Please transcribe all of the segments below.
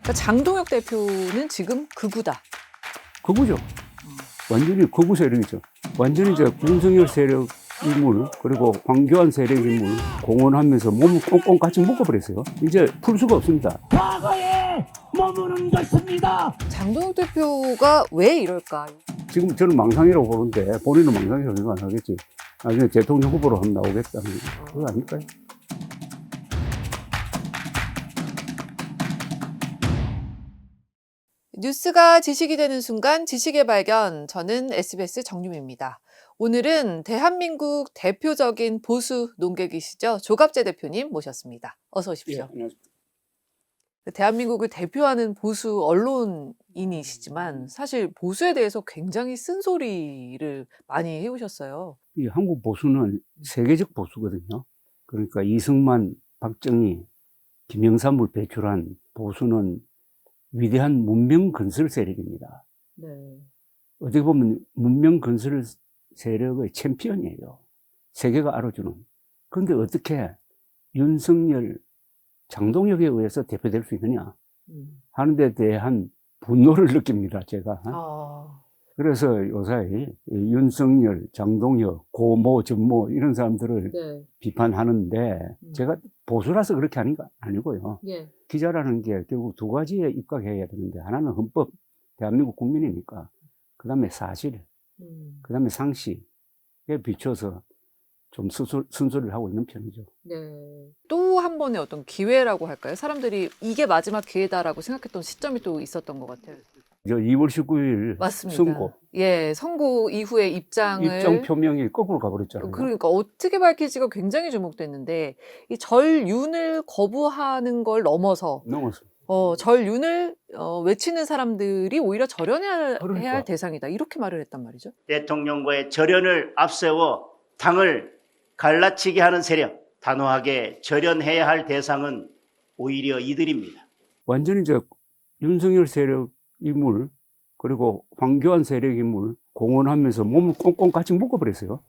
그러니까 장동혁 대표는 지금 극우다. 극우죠. 완전히 극우 세력이죠. 완전히 이제 윤석열 세력 인물 그리고 황교안 세력 인물 공헌하면서 몸을 꽁꽁 같이 묶어버렸어요. 이제 풀 수가 없습니다. 과거에 머무는 것입니다. 장동혁 대표가 왜 이럴까? 지금 저는 망상이라고 보는데 본인은 망상이라고 생각 안 하겠지. 나중에 대통령 후보로 한번 나오겠다는 그거 아닐까요? 뉴스가 지식이 되는 순간 지식의 발견. 저는 SBS 정유미입니다. 오늘은 대한민국 대표적인 보수 논객이시죠. 조갑재 대표님 모셨습니다. 어서 오십시오. 안녕하십니까. 대한민국을 대표하는 보수 언론인이시지만 사실 보수에 대해서 굉장히 쓴소리를 많이 해오셨어요. 이 한국 보수는 세계적 보수거든요. 그러니까 이승만, 박정희, 김영삼을 배출한 보수는 위대한 문명 건설 세력입니다. 네. 어떻게 보면 문명 건설 세력의 챔피언이에요. 세계가 알아주는. 그런데 어떻게 윤석열, 장동혁에 의해서 대표될 수 있느냐 하는 데 대한 분노를 느낍니다, 제가. 그래서 요새 윤석열, 장동혁, 고모, 전모 이런 사람들을 네. 비판하는데 제가 보수라서 그렇게 하는 거 아니고요. 예. 기자라는 게 결국 두 가지에 입각해야 되는데 하나는 헌법, 대한민국 국민이니까 그 다음에 사실, 그 다음에 상식에 비춰서 좀 순서를 하고 있는 편이죠. 네. 또 한 번의 어떤 기회라고 할까요? 사람들이 이게 마지막 기회다라고 생각했던 시점이 또 있었던 것 같아요. 2월 19일 맞습니다. 선고, 예, 선고 이후의 입장 표명이 거꾸로 가버렸잖아요. 그러니까 어떻게 밝힐지가 굉장히 주목됐는데 이 전윤을 거부하는 걸 넘어서 전윤을 외치는 사람들이 오히려 절연해야 그러니까. 할 대상이다. 이렇게 말을 했단 말이죠. 대통령과의 절연을 앞세워 당을 갈라치게 하는 세력, 단호하게 절연해야 할 대상은 오히려 이들입니다. 완전히 이제 윤석열 세력 인물 그리고 황교안 세력 인물 공헌하면서 몸을 꽁꽁 같이 묶어버렸어요.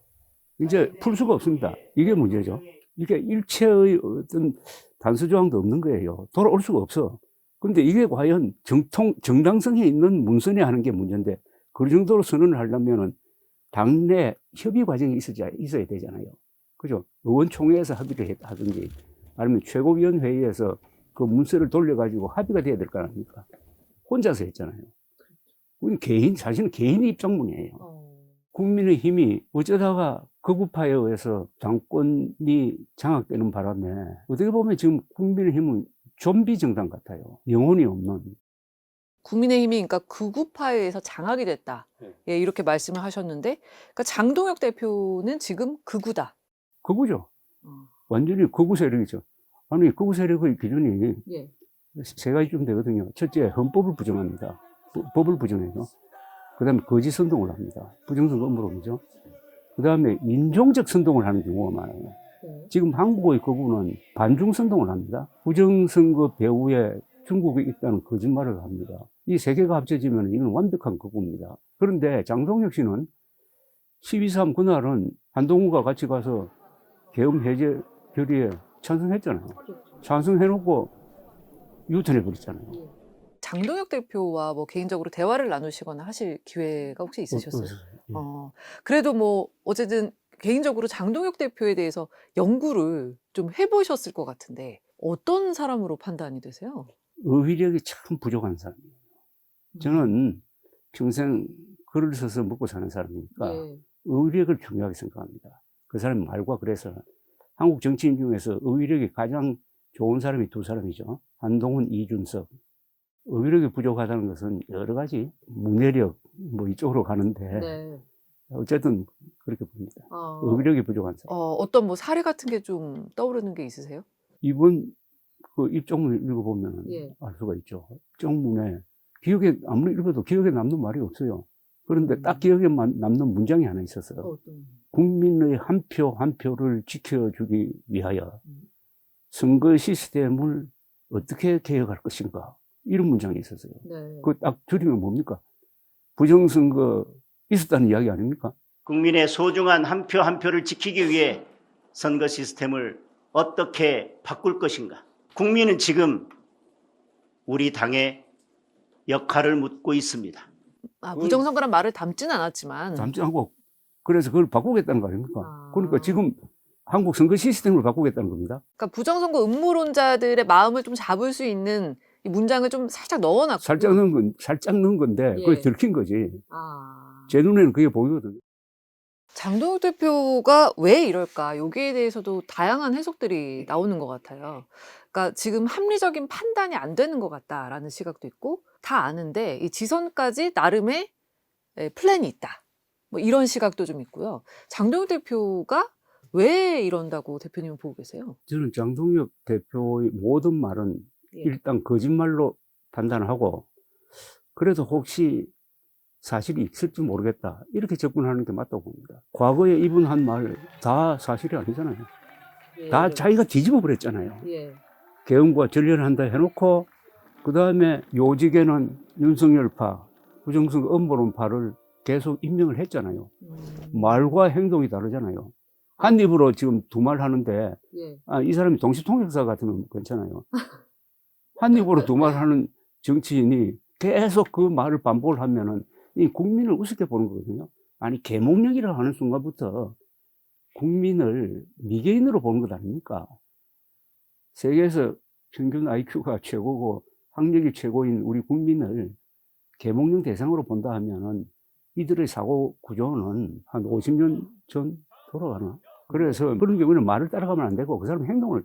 이제 풀 수가 없습니다. 이게 문제죠. 이게 일체의 어떤 단서조항도 없는 거예요. 돌아올 수가 없어. 근데 이게 과연 정당성이 있는 문선에 하는 게 문제인데 그 정도로 선언을 하려면은 당내 협의 과정이 있어야 되잖아요. 그죠? 의원총회에서 합의를 하든지 아니면 최고위원회의에서 그 문서를 돌려가지고 합의가 돼야 될 거 아닙니까? 혼자서 했잖아요. 자신은 개인의 입장문이에요. 국민의힘이 어쩌다가 극우파에 의해서 당권이 장악되는 바람에 어떻게 보면 지금 국민의힘은 좀비 정당 같아요. 영혼이 없는. 국민의힘이 그러니까 극우파에 의해서 장악이 됐다. 예, 이렇게 말씀을 하셨는데 그러니까 장동혁 대표는 지금 극우다. 극우죠. 완전히 극우 세력이죠. 아니 극우 세력의 기준이 예. 세 가지쯤 되거든요. 첫째, 헌법을 부정합니다. 법을 부정해요. 그 다음에 거짓 선동을 합니다. 부정선거 음모론이죠. 그 다음에 인종적 선동을 하는 경우가 많아요. 지금 한국의 극우는 반중 선동을 합니다. 부정선거 배후에 중국이 있다는 거짓말을 합니다. 이 세 개가 합쳐지면 이건 완벽한 극우입니다. 그런데 장동혁 씨는 12.3 그날은 한동훈과 같이 가서 계엄 해제 결의에 찬성했잖아요. 찬성해놓고 유턴해버렸잖아요. 장동혁 대표와 뭐 개인적으로 대화를 나누시거나 하실 기회가 혹시 있으셨어요? 예. 그래도 뭐 어쨌든 개인적으로 장동혁 대표에 대해서 연구를 좀 해보셨을 것 같은데 어떤 사람으로 판단이 되세요? 의리력이 참 부족한 사람이에요. 저는 평생 글을 써서 먹고 사는 사람이니까 예. 의리력을 중요하게 생각합니다. 그 사람 말과 그래서 한국 정치인 중에서 의리력이 가장 좋은 사람이 두 사람이죠. 한동훈, 이준석. 의리력이 부족하다는 것은 여러 가지 문해력 뭐 이쪽으로 가는데 네. 어쨌든 그렇게 봅니다. 의리력이 부족한 사람. 어떤 뭐 사례 같은 게 좀 떠오르는 게 있으세요? 이번 그 입장문을 읽어보면 예. 알 수가 있죠. 입장문에 아무리 읽어도 기억에 남는 말이 없어요. 그런데 딱 기억에 남는 문장이 하나 있었어요. 어떤? 국민의 한 표 한 표를 지켜주기 위하여 선거 시스템을 어떻게 개혁할 것인가 이런 문장이 있었어요. 네. 그 딱 줄이면 뭡니까? 부정선거 있었다는 이야기 아닙니까? 국민의 소중한 한 표 한 표를 지키기 위해 선거 시스템을 어떻게 바꿀 것인가? 국민은 지금 우리 당의 역할을 묻고 있습니다. 아, 부정선거란 말을 담지는 않았지만. 담지 않고 그래서 그걸 바꾸겠다는 거 아닙니까? 아. 그러니까 지금 한국 선거 시스템을 바꾸겠다는 겁니다. 그러니까 부정선거 음모론자들의 마음을 좀 잡을 수 있는 이 문장을 좀 살짝 넣어놨고. 살짝 넣은 건데 예. 그게 들킨 거지. 아. 제 눈에는 그게 보이거든요. 장동혁 대표가 왜 이럴까? 여기에 대해서도 다양한 해석들이 나오는 것 같아요. 그러니까 지금 합리적인 판단이 안 되는 것 같다라는 시각도 있고, 다 아는데 이 지선까지 나름의 플랜이 있다. 뭐 이런 시각도 좀 있고요. 장동혁 대표가 왜 이런다고 대표님은 보고 계세요? 저는 장동혁 대표의 모든 말은 예. 일단 거짓말로 판단하고 그래도 혹시 사실이 있을지 모르겠다 이렇게 접근하는 게 맞다고 봅니다. 과거에 이분 한 말 다 사실이 아니잖아요. 다 자기가 뒤집어 버렸잖아요. 예. 계엄과 전례를 한다 해놓고 그 다음에 요직에는 윤석열파, 부정선거 음모론파를 계속 임명을 했잖아요. 말과 행동이 다르잖아요. 한 입으로 지금 두 말 하는데 예. 이 사람이 동시통역사 같으면 괜찮아요. 한 입으로 두 말 하는 정치인이 계속 그 말을 반복을 하면은 이 국민을 우습게 보는 거거든요. 아니 계몽령이라고 하는 순간부터 국민을 미개인으로 보는 것 아닙니까? 세계에서 평균 IQ가 최고고 학력이 최고인 우리 국민을 계몽령 대상으로 본다 하면은 이들의 사고 구조는 한 50년 전 돌아가나? 그래서 그런 경우는 말을 따라가면 안 되고 그 사람 행동을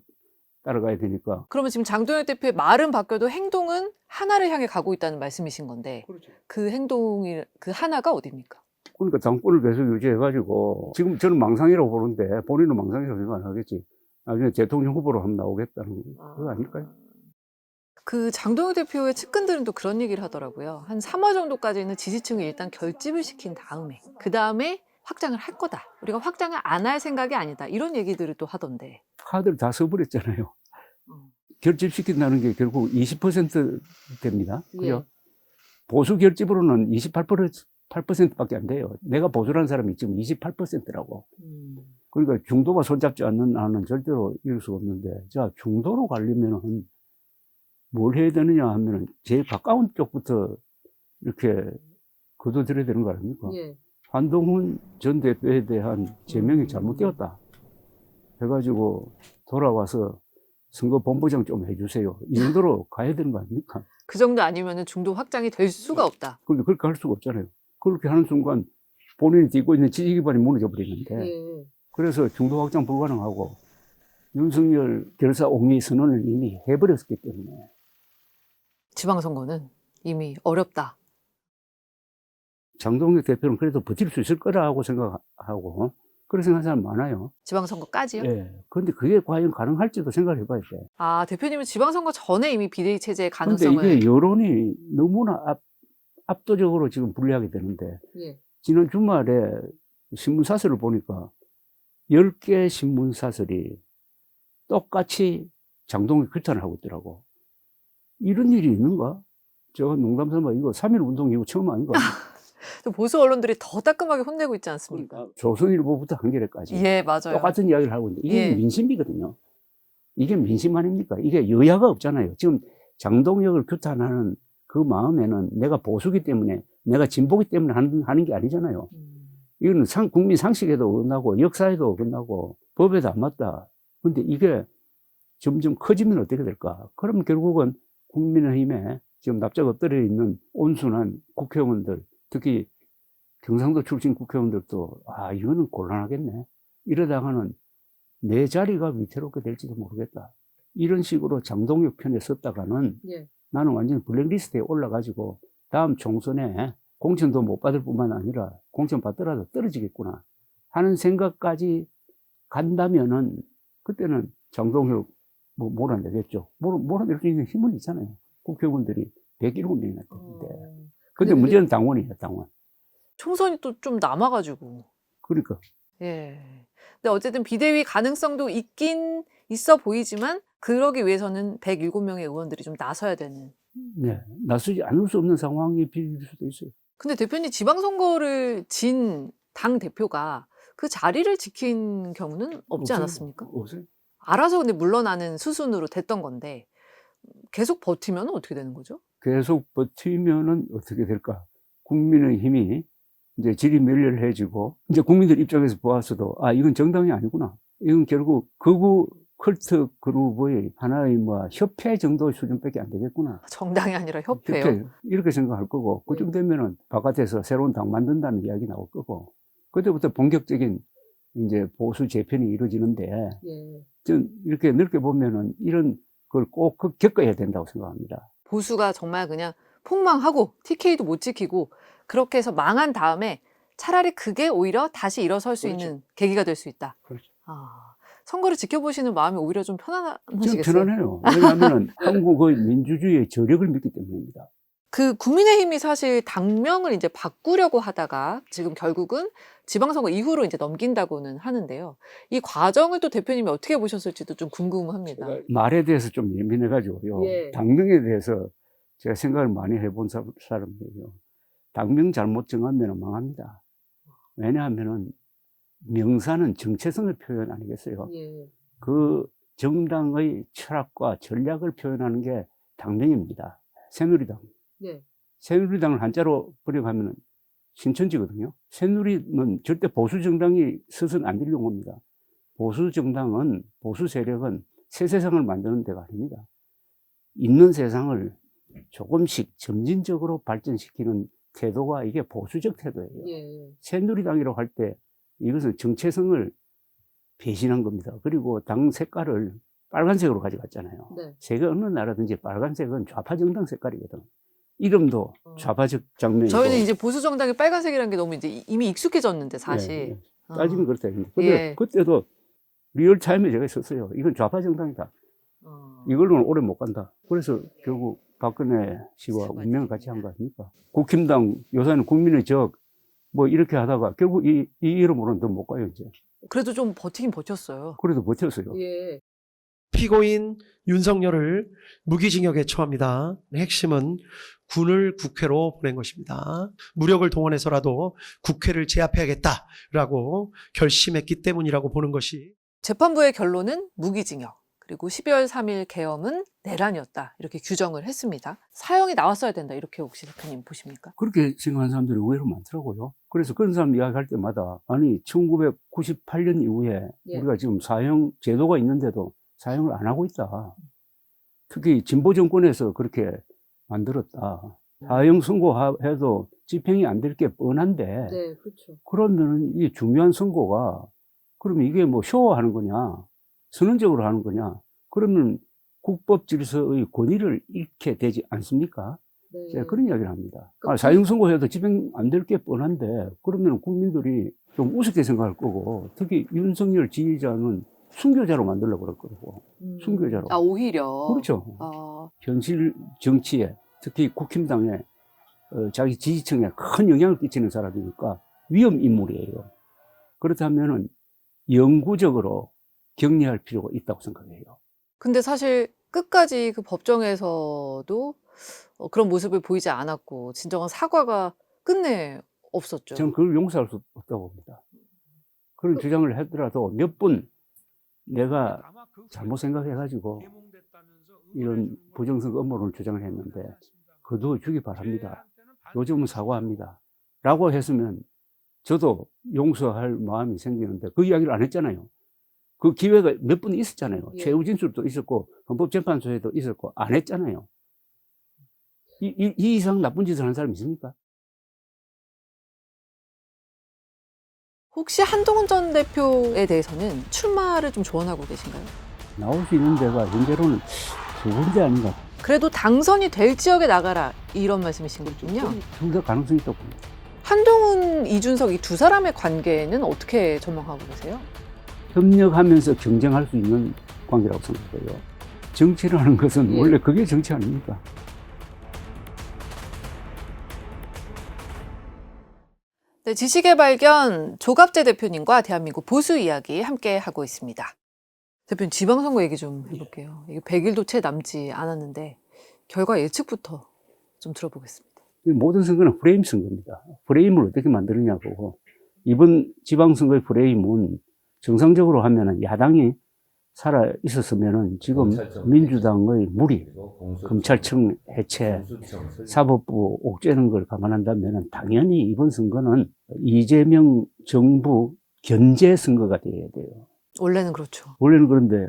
따라가야 되니까. 그러면 지금 장동혁 대표의 말은 바뀌어도 행동은 하나를 향해 가고 있다는 말씀이신 건데, 그렇죠. 그 행동이, 그 하나가 어디입니까? 그러니까 당권을 계속 유지해가지고 지금 저는 망상이라고 보는데 본인은 망상이라고 생각 안 하겠지. 나중에 대통령 후보로 한번 나오겠다는 거 아닐까요? 그 장동혁 대표의 측근들은 또 그런 얘기를 하더라고요. 한 3월 정도까지는 지지층을 일단 결집을 시킨 다음에, 그 다음에 확장을 할 거다. 우리가 확장을 안 할 생각이 아니다. 이런 얘기들을 또 하던데. 카드를 다 써버렸잖아요. 어. 결집시킨다는 게 결국 20% 됩니다. 그죠? 예. 보수 결집으로는 28%밖에 안 돼요. 내가 보수라는 사람이 지금 28%라고. 그러니까 중도가 손잡지 않는 한은 절대로 이룰 수가 없는데, 자, 중도로 가려면은 뭘 해야 되느냐 하면은 제일 가까운 쪽부터 이렇게 거둬들여야 되는 거 아닙니까? 예. 한동훈 전 대표에 대한 제명이 잘못되었다 해가지고 돌아와서 선거본부장 좀 해주세요. 이 정도로 가야 되는 거 아닙니까? 그 정도 아니면 중도 확장이 될 수가 없다. 근데 그렇게 할 수가 없잖아요. 그렇게 하는 순간 본인이 딛고 있는 지지 기반이 무너져 버리는데, 예. 그래서 중도 확장 불가능하고 윤석열 결사 옹리 선언을 이미 해버렸기 때문에. 지방선거는 이미 어렵다. 장동혁 대표는 그래도 버틸 수 있을 거라고 생각하고 그렇게 생각하는 사람 많아요. 지방선거까지요? 예. 그런데 그게 과연 가능할지도 생각을 해봐야 돼. 아, 대표님은 지방선거 전에 이미 비대위 체제의 그런데 가능성을. 이게 여론이 너무나 압도적으로 지금 불리하게 되는데, 예. 지난 주말에 신문사설을 보니까 10개 신문사설이 똑같이 장동혁 규탄을 하고 있더라고. 이런 일이 있는가? 제가 농담삼아 이거 3.1 운동 이후 처음 아닌가? 또 보수 언론들이 더 따끔하게 혼내고 있지 않습니까? 그러니까 조선일보부터 한겨레까지 예, 맞아요. 똑같은 이야기를 하고 있는데 이게 예. 민심이거든요. 이게 민심 아닙니까? 이게 여야가 없잖아요. 지금 장동혁을 규탄하는 그 마음에는 내가 보수기 때문에, 내가 진보기 때문에 하는 게 아니잖아요. 이거는 국민 상식에도 어긋나고 역사에도 어긋나고 법에도 안 맞다. 근데 이게 점점 커지면 어떻게 될까? 그럼 결국은 국민의힘에 지금 납작 엎드려 있는 온순한 국회의원들, 특히 경상도 출신 국회의원들도 이거는 곤란하겠네. 이러다가는 내 자리가 위태롭게 될지도 모르겠다. 이런 식으로 장동혁 편에 섰다가는 예. 나는 완전히 블랙리스트에 올라가지고 다음 총선에 공천도 못 받을 뿐만 아니라 공천 받더라도 떨어지겠구나 하는 생각까지 간다면은 그때는 장동혁 몰아내겠죠. 몰아낼 수 있는 힘은 있잖아요. 국회의원들이 107명이나 되는데. 근데 문제는 당원이에요, 당원. 총선이 또 좀 남아가지고. 그러니까. 예. 근데 어쨌든 비대위 가능성도 있긴 있어 보이지만 그러기 위해서는 107명의 의원들이 좀 나서야 되는. 네. 나서지 않을 수 없는 상황이 빌릴 수도 있어요. 근데 대표님 지방선거를 진 당 대표가 그 자리를 지킨 경우는 없지 없어요. 않았습니까? 없어요. 알아서 근데 물러나는 수순으로 됐던 건데 계속 버티면 어떻게 되는 거죠? 계속 버티면은 어떻게 될까? 국민의힘이 이제 질의멸렬해지고, 이제 국민들 입장에서 보았어도, 아, 이건 정당이 아니구나. 이건 결국 극우 컬트 그룹의 하나의 뭐 협회 정도 수준밖에 안 되겠구나. 정당이 아니라 협회요. 이렇게 생각할 거고, 그쯤 되면은 바깥에서 새로운 당 만든다는 이야기 나올 거고, 그때부터 본격적인 이제 보수 재편이 이루어지는데, 전 이렇게 넓게 보면은 이런 걸 꼭 겪어야 된다고 생각합니다. 보수가 정말 그냥 폭망하고 TK도 못 지키고 그렇게 해서 망한 다음에 차라리 그게 오히려 다시 일어설 수 그렇죠. 있는 계기가 될 수 있다. 그렇죠. 아, 선거를 지켜보시는 마음이 오히려 좀 좀 편안하시겠어요? 편안해요. 왜냐하면 한국의 민주주의의 저력을 믿기 때문입니다. 그 국민의힘이 사실 당명을 이제 바꾸려고 하다가 지금 결국은 지방선거 이후로 이제 넘긴다고는 하는데요. 이 과정을 또 대표님이 어떻게 보셨을지도 좀 궁금합니다. 말에 대해서 좀 예민해가지고요. 예. 당명에 대해서 제가 생각을 많이 해본 사람이에요. 당명 잘못 정하면 망합니다. 왜냐하면은 명사는 정체성을 표현 아니겠어요? 그 정당의 철학과 전략을 표현하는 게 당명입니다. 새누리당. 새누리당을 한자로 번역하면 신천지거든요. 새누리는 절대 보수 정당이 서서는 안 될 용어입니다. 보수 정당은, 보수 세력은 새 세상을 만드는 데가 아닙니다. 있는 세상을 조금씩 점진적으로 발전시키는 태도가 이게 보수적 태도예요. 새누리당이라고 할 때 이것은 정체성을 배신한 겁니다. 그리고 당 색깔을 빨간색으로 가져갔잖아요. 세계 어느 나라든지 빨간색은 좌파 정당 색깔이거든. 이름도 좌파적 장면이고. 저희는 이제 보수 정당의 빨간색이라는 게 너무 이제 이미 익숙해졌는데 사실. 따지면 그렇다. 근데 예. 그때도 리얼타임에 제가 썼어요. 이건 좌파 정당이다. 이걸로는 오래 못 간다. 그래서 결국 박근혜 씨와 운명을 같이 한 거 아닙니까? 국힘당, 요새는 국민의 적, 뭐 이렇게 하다가 결국 이 이름으로는 더 못 가요, 이제. 그래도 좀 버티긴 버텼어요. 그래도 버텼어요. 피고인 윤석열을 무기징역에 처합니다. 핵심은 군을 국회로 보낸 것입니다. 무력을 동원해서라도 국회를 제압해야겠다라고 결심했기 때문이라고 보는 것이 재판부의 결론은 무기징역. 그리고 12월 3일 계엄은 내란이었다. 이렇게 규정을 했습니다. 사형이 나왔어야 된다. 이렇게 혹시 대표님 보십니까? 그렇게 생각하는 사람들이 의외로 많더라고요. 그래서 그런 사람 이야기할 때마다 아니 1998년 이후에 우리가 지금 사형 제도가 있는데도 사형을 안 하고 있다. 특히 진보 정권에서 그렇게 만들었다. 사형 선고해도 집행이 안 될 게 뻔한데 그러면 이 중요한 선고가 그러면 이게 뭐 쇼하는 거냐 선언적으로 하는 거냐 그러면 국법 질서의 권위를 잃게 되지 않습니까? 제가 그런 이야기를 합니다. 사형 선고해도 집행 안 될 게 뻔한데 그러면 국민들이 좀 우습게 생각할 거고 특히 윤석열 지지자는 순교자로 만들려고 그럴 거고 순교자로. 아, 오히려. 그렇죠. 현실 정치에 특히 국힘당에 자기 지지층에 큰 영향을 끼치는 사람이니까 위험 인물이에요. 그렇다면은 영구적으로 격리할 필요가 있다고 생각해요. 근데 사실 끝까지 그 법정에서도 그런 모습을 보이지 않았고 진정한 사과가 끝내 없었죠. 저는 그걸 용서할 수 없다고 봅니다. 그런 주장을 하더라도 몇 분 내가 잘못 생각해가지고 이런 부정선거 음모론을 주장을 했는데 거두어주기 바랍니다. 요즘은 사과합니다. 라고 했으면 저도 용서할 마음이 생기는데 그 이야기를 안 했잖아요. 그 기회가 몇 번 있었잖아요. 최우진술도 있었고 헌법재판소에도 있었고 안 했잖아요. 이 이상 나쁜 짓을 하는 사람이 있습니까? 혹시 한동훈 전 대표에 대해서는 출마를 좀 조언하고 계신가요? 나올 수 있는 데가 현재로는 두 군데 아닌가. 그래도 당선이 될 지역에 나가라 이런 말씀이신 거군요. 둘 다 가능성이 있다고 봅니다. 한동훈, 이준석 이 두 사람의 관계는 어떻게 전망하고 계세요? 협력하면서 경쟁할 수 있는 관계라고 생각해요. 정치라는 것은 원래 그게 정치 아닙니까? 네, 지식의 발견 조갑재 대표님과 대한민국 보수 이야기 함께 하고 있습니다. 대표님 지방선거 얘기 좀 해볼게요. 이게 100일도 채 남지 않았는데 결과 예측부터 좀 들어보겠습니다. 모든 선거는 프레임 선거입니다. 프레임을 어떻게 만드느냐고. 이번 지방선거의 프레임은 정상적으로 하면은 야당이 살아 있었으면은 지금 민주당의 무리, 검찰청 해체, 사법부 옥죄는 걸 감안한다면은 당연히 이번 선거는 이재명 정부 견제 선거가 돼야 돼요. 원래는 그렇죠. 원래는 그런데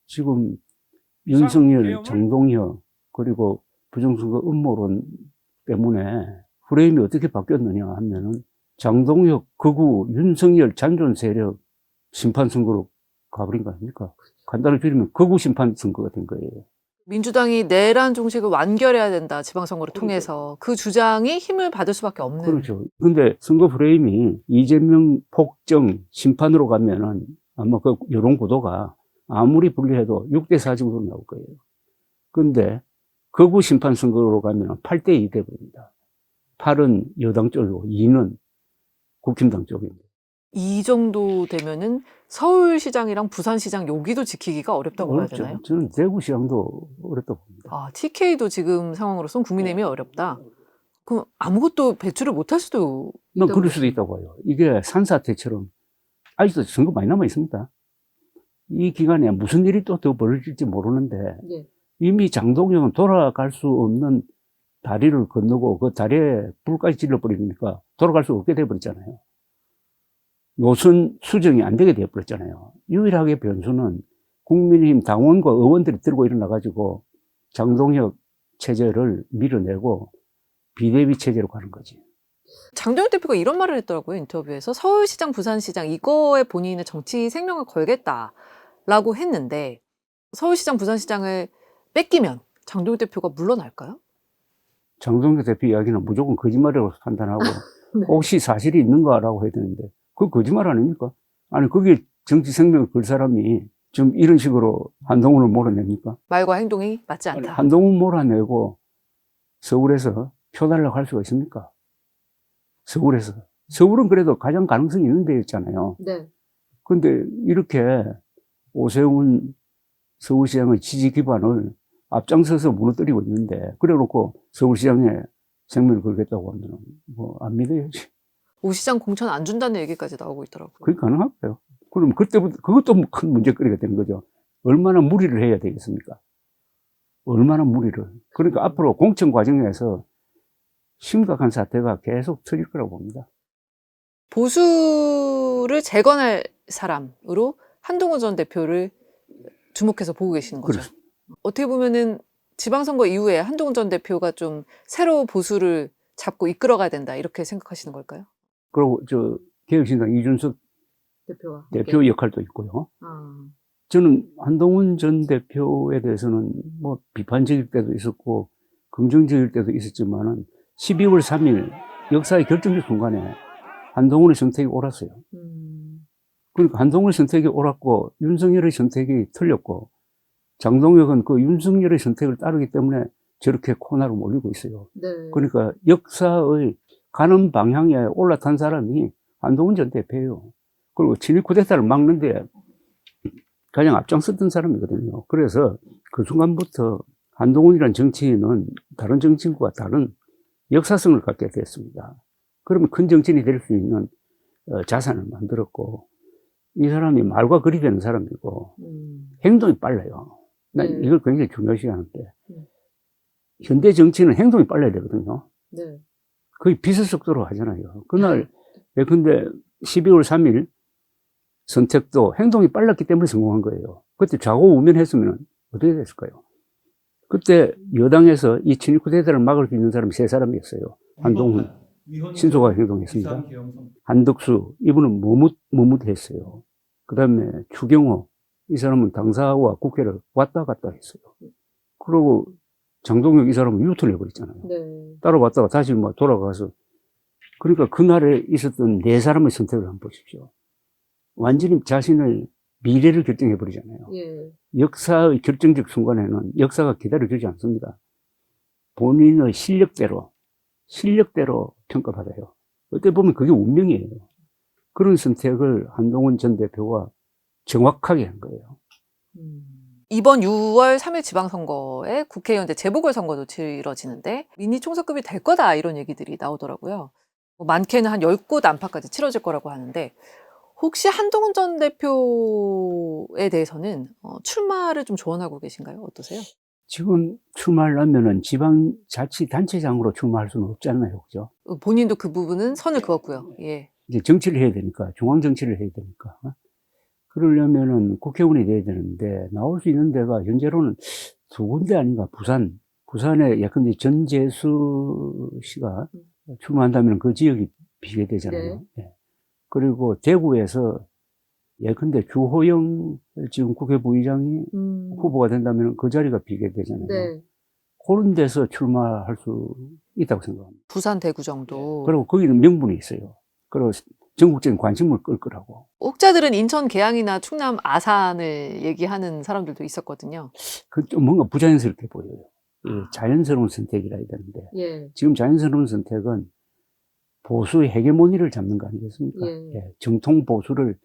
지금 윤석열, 장동혁 그리고 부정선거 음모론 때문에 프레임이 어떻게 바뀌었느냐 하면은 장동혁, 극우, 윤석열 잔존 세력 심판 선거로 가버린 거 아닙니까? 간단히 빌리면 극우 심판 선거가 된 거예요. 민주당이 내란 종식을 완결해야 된다. 지방선거를 통해서. 그 주장이 힘을 받을 수밖에 없는. 그렇죠. 근데 선거 프레임이 이재명 폭정 심판으로 가면은 아마 그 여론 구도가 아무리 불리해도 6대4 정도로 나올 거예요. 근데 극우 심판 선거로 가면 8대2 돼버립니다. 8은 여당 쪽이고 2는 국힘당 쪽입니다. 이 정도 되면은 서울시장이랑 부산시장 여기도 지키기가 어렵다고 봐야 되나요? 어렵죠. 저는 대구시장도 어렵다고 봅니다. 아, TK도 지금 상황으로선 국민의힘이 어렵다. 그럼 아무것도 배출을 못할 수도 난 있다고 그럴 수도 있다고 봐요. 이게 산사태처럼 아직도 선거 많이 남아 있습니다. 이 기간에 무슨 일이 또 더 벌어질지 모르는데 예. 이미 장동혁은 돌아갈 수 없는 다리를 건너고 그 다리에 불까지 질러버리니까 돌아갈 수 없게 돼버렸잖아요. 노선 수정이 안 되게 돼버렸잖아요. 유일하게 변수는 국민의힘 당원과 의원들이 들고 일어나가지고 장동혁 체제를 밀어내고 비대위 체제로 가는 거지. 장동혁 대표가 이런 말을 했더라고요. 인터뷰에서 서울시장, 부산시장 이거에 본인의 정치 생명을 걸겠다라고 했는데 서울시장, 부산시장을 뺏기면 장동혁 대표가 물러날까요? 장동혁 대표 이야기는 무조건 거짓말이라고 판단하고 네. 혹시 사실이 있는가라고 해야 되는데 그거 거짓말 아닙니까? 아니 그게 정치 생명을 걸 사람이 좀 이런 식으로 한동훈을 몰아냅니까? 말과 행동이 맞지 않다. 한동훈 몰아내고 서울에서 표 달라고 할 수가 있습니까? 서울에서. 서울은 그래도 가장 가능성이 있는 데였잖아요. 네. 근데 이렇게 오세훈 서울시장의 지지 기반을 앞장서서 무너뜨리고 있는데 그래 놓고 서울시장에 생명을 걸겠다고 하면 뭐 안 믿어야지. 오 시장 공천 안 준다는 얘기까지 나오고 있더라고요. 그게 가능할까요? 그럼 그때부터 그것도 큰 문제거리가 되는 거죠. 얼마나 무리를 해야 되겠습니까? 얼마나 무리를. 그러니까 앞으로 공천 과정에서 심각한 사태가 계속 터질 거라고 봅니다. 보수를 재건할 사람으로 한동훈 전 대표를 주목해서 보고 계시는 거죠. 그렇습니다. 어떻게 보면은 지방선거 이후에 한동훈 전 대표가 좀 새로 보수를 잡고 이끌어가야 된다 이렇게 생각하시는 걸까요? 그리고 개혁신당 이준석 대표와 대표 역할도 있고요. 아. 저는 한동훈 전 대표에 대해서는 뭐 비판적일 때도 있었고 긍정적일 때도 있었지만은 12월 3일 역사의 결정적 순간에 한동훈의 선택이 옳았어요. 그러니까 한동훈의 선택이 옳았고 윤석열의 선택이 틀렸고 장동혁은 그 윤석열의 선택을 따르기 때문에 저렇게 코너로 몰리고 있어요. 네. 그러니까 역사의 가는 방향에 올라탄 사람이 한동훈 전 대표예요. 그리고 친일 쿠데타를 막는데 가장 앞장섰던 사람이거든요. 그래서 그 순간부터 한동훈이라는 정치인은 다른 정치인과 다른 역사성을 갖게 됐습니다. 그러면 큰 정치인이 될 수 있는 자산을 만들었고 이 사람이 말과 글이 되는 사람이고 행동이 빨라요. 난 이걸 굉장히 중요시 하는데 현대 정치는 행동이 빨라야 되거든요. 네. 거의 빛의 속도로 하잖아요. 그날 예컨대 12월 3일 선택도 행동이 빨랐기 때문에 성공한 거예요. 그때 좌고우면했으면 어떻게 됐을까요? 그때 여당에서 이 친일 쿠데타를 막을 수 있는 사람이 3사람이었어요. 한동훈, 신속하게 행동했습니다. 한덕수, 이분은 머뭇했어요. 그 다음에 추경호, 이 사람은 당사와 국회를 왔다 갔다 했어요. 그리고 장동혁 이 사람은 유턴을 해버렸잖아요. 네. 따라왔다가 다시 뭐 돌아가서. 그러니까 그날에 있었던 4사람의 선택을 한번 보십시오. 완전히 자신의 미래를 결정해버리잖아요. 예. 역사의 결정적 순간에는 역사가 기다려주지 않습니다. 본인의 실력대로 평가받아요. 어떻게 보면 그게 운명이에요. 그런 선택을 한동훈 전 대표가 정확하게 한 거예요. 이번 6월 3일 지방선거에 국회의원 재보궐선거도 치러지는데 미니 총선급이 될 거다 이런 얘기들이 나오더라고요. 많게는 한 10곳 안팎까지 치러질 거라고 하는데 혹시 한동훈 전 대표에 대해서는 출마를 좀 조언하고 계신가요? 어떠세요? 지금 출마하려면은 지방자치단체장으로 출마할 수는 없잖아요. 그죠? 본인도 그 부분은 선을 그었고요. 예. 이제 정치를 해야 되니까, 중앙정치를 해야 되니까. 그러려면은 국회의원이 돼야 되는데, 나올 수 있는 데가 현재로는 두 군데 아닌가, 부산에 예컨대 전재수 씨가 출마한다면 그 지역이 비례되잖아요. 예. 그리고 대구에서 예컨대 주호영 지금 국회 부의장이 후보가 된다면 그 자리가 비례되잖아요. 네. 그런 데서 출마할 수 있다고 생각합니다. 부산, 대구 정도. 그리고 거기는 명분이 있어요. 그리고 전국적인 관심을 끌 거라고. 혹자들은 인천 계양이나 충남 아산을 얘기하는 사람들도 있었거든요. 그 좀 뭔가 부자연스럽게 보여요. 예, 자연스러운 선택이라 해야 되는데. 예. 지금 자연스러운 선택은 보수의 헤게모니를 잡는 거 아니겠습니까? 예. 예, 정통 보수를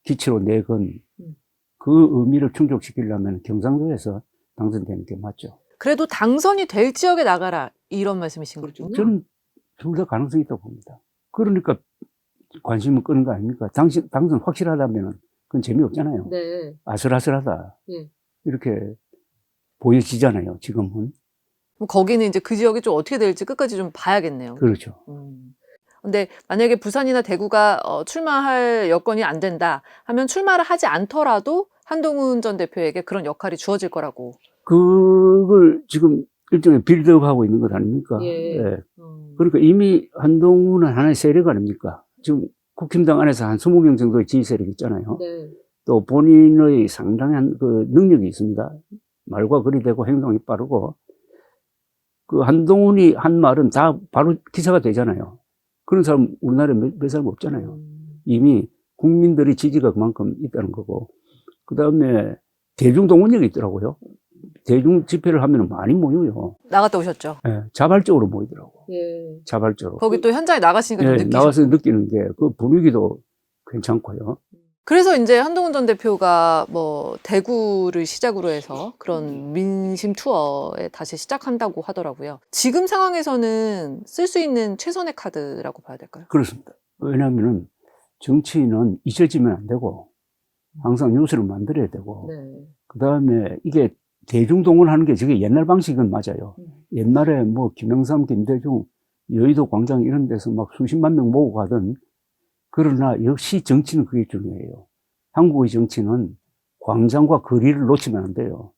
기치로 내건 음. 그 의미를 충족시키려면 경상도에서 당선되는 게 맞죠. 그래도 당선이 될 지역에 나가라 이런 말씀이신 거군요. 저는 둘 다 가능성이 있다고 봅니다. 그러니까 관심을 끄는 거 아닙니까? 당선 확실하다면 그건 재미없잖아요. 네. 아슬아슬하다. 예. 이렇게 보여지잖아요, 지금은. 거기는 이제 그 지역이 좀 어떻게 될지 끝까지 좀 봐야겠네요. 그렇죠. 근데 만약에 부산이나 대구가 출마할 여건이 안 된다 하면 출마를 하지 않더라도 한동훈 전 대표에게 그런 역할이 주어질 거라고. 그걸 지금 일종의 빌드업하고 있는 것 아닙니까? 예. 예. 그러니까 이미 한동훈은 하나의 세력 아닙니까? 지금 국힘당 안에서 한 20명 정도의 지지 세력이 있잖아요. 네. 또 본인의 상당한 그 능력이 있습니다. 말과 글이 되고 행동이 빠르고, 그 한동훈이 한 말은 다 바로 기사가 되잖아요. 그런 사람 우리나라에 몇 사람 없잖아요. 이미 국민들의 지지가 그만큼 있다는 거고, 그 다음에 대중동원력이 있더라고요. 대중 집회를 하면 많이 모여요. 나갔다 오셨죠? 예, 자발적으로 모이더라고. 예. 자발적으로. 거기 또 현장에 나가시니까 좀 예, 느끼셨죠? 나와서 느끼는 게 그 분위기도 괜찮고요. 그래서 이제 한동훈 전 대표가 뭐 대구를 시작으로 해서 그런 민심 투어에 다시 시작한다고 하더라고요. 지금 상황에서는 쓸 수 있는 최선의 카드라고 봐야 될까요? 그렇습니다. 왜냐하면은 정치인은 잊혀지면 안 되고 항상 뉴스를 만들어야 되고 네. 그 다음에 이게 대중동원하는 게 저게 옛날 방식은 맞아요. 옛날에 뭐 김영삼, 김대중, 여의도 광장 이런 데서 막 수십만 명 모으고 가던, 그러나 역시 정치는 그게 중요해요. 한국의 정치는 광장과 거리를 놓치면 안 돼요.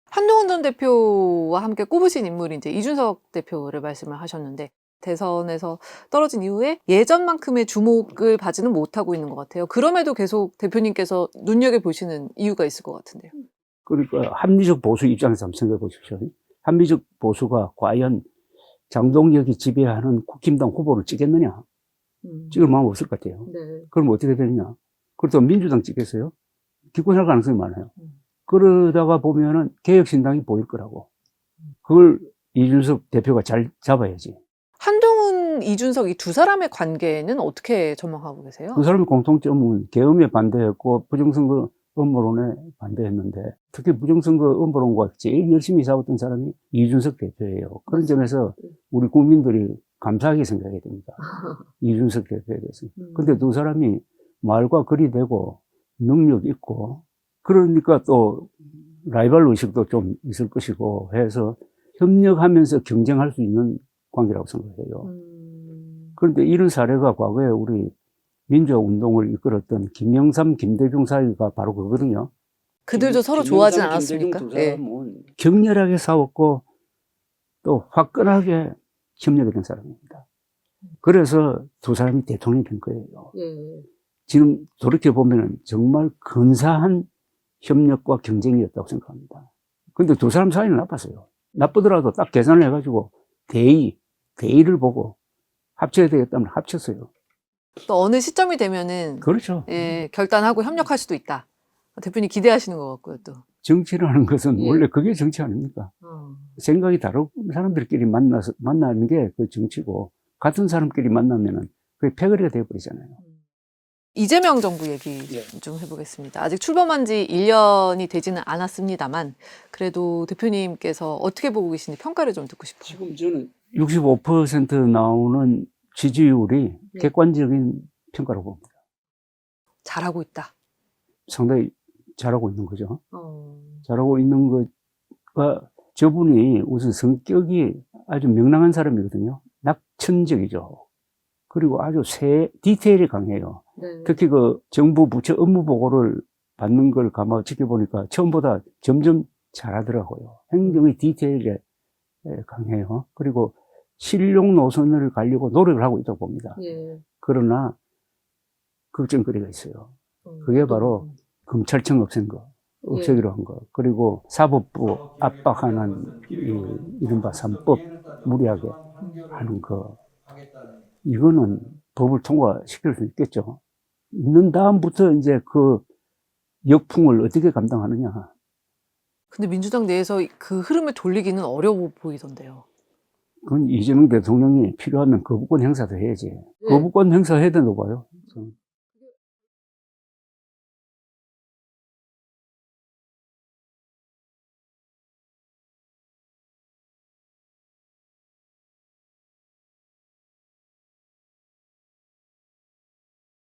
한동훈 전 대표와 함께 꼽으신 인물이 이제 이준석 대표를 말씀을 하셨는데 대선에서 떨어진 이후에 예전만큼의 주목을 받지는 못하고 있는 것 같아요. 그럼에도 계속 대표님께서 눈여겨보시는 이유가 있을 것 같은데요. 그러니까 합리적 보수 입장에서 한번 생각해 보십시오. 합리적 보수가 과연 장동혁이 지배하는 국힘당 후보를 찍겠느냐? 찍을 마음 없을 것 같아요. 네. 그럼 어떻게 되느냐? 그렇다면 민주당 찍겠어요? 기권할 가능성이 많아요. 그러다가 보면은 개혁신당이 보일 거라고. 그걸 이준석 대표가 잘 잡아야지. 한동훈, 이준석 이 두 사람의 관계는 어떻게 전망하고 계세요? 그 사람의 공통점은 계엄에 반대했고 부정선거 음모론에 반대했는데, 특히 부정선거 음모론과 제일 열심히 싸웠던 사람이 이준석 대표예요. 그런 점에서 우리 국민들이 감사하게 생각해야 됩니다. 이준석 대표에 대해서. 근데 두 사람이 말과 글이 되고 능력 있고, 그러니까 또 라이벌 의식도 좀 있을 것이고 해서 협력하면서 경쟁할 수 있는 관계라고 생각해요. 그런데 이런 사례가 과거에 우리 민주화운동을 이끌었던 김영삼, 김대중 사이가 바로 그거거든요. 그들도 서로 좋아하진 않았습니까? 예. 격렬하게 싸웠고 또 화끈하게 협력했던 사람입니다. 그래서 두 사람이 대통령이 된 거예요. 예. 지금 돌이켜보면 정말 근사한 협력과 경쟁이었다고 생각합니다. 근데 두 사람 사이는 나빴어요. 나쁘더라도 딱 계산을 해가지고 대의를 보고 합쳐야 되겠다면 합쳤어요. 또 어느 시점이 되면은 그렇죠. 예, 결단하고 협력할 수도 있다. 대표님 기대하시는 것 같고요, 또. 정치라는 것은 예. 원래 그게 정치 아닙니까? 생각이 다른 사람들끼리 만나는 게 그 정치고, 같은 사람끼리 만나면은 그게 패거리가 되어버리잖아요. 이재명 정부 얘기 좀 해보겠습니다. 아직 출범한 지 1년이 되지는 않았습니다만, 그래도 대표님께서 어떻게 보고 계신지 평가를 좀 듣고 싶어요. 지금 저는 65% 나오는 지지율이 객관적인 평가로 봅니다. 잘하고 있다. 상당히 잘하고 있는 거죠. 어. 잘하고 있는 거가 저분이 우선 성격이 아주 명랑한 사람이거든요. 낙천적이죠. 그리고 아주 디테일이 강해요. 네. 특히 그 정부 부처 업무 보고를 받는 걸 가만 지켜보니까 처음보다 점점 잘하더라고요. 행정의 디테일에 강해요. 그리고 실용 노선을 가려고 노력을 하고 있다고 봅니다. 예. 그러나 걱정거리가 있어요. 그게 바로 검찰청 없애기로 한 거. 그리고 사법부 압박하는 이른바 3법 무리하게 하는 거. 이거는 법을 통과시킬 수 있겠죠. 있는 다음부터 이제 그 역풍을 어떻게 감당하느냐. 근데 민주당 내에서 그 흐름을 돌리기는 어려워 보이던데요. 그건 이재명 대통령이 필요하면 거부권 행사도 해야지. 거부권 행사해야 된다고 봐요. 저는.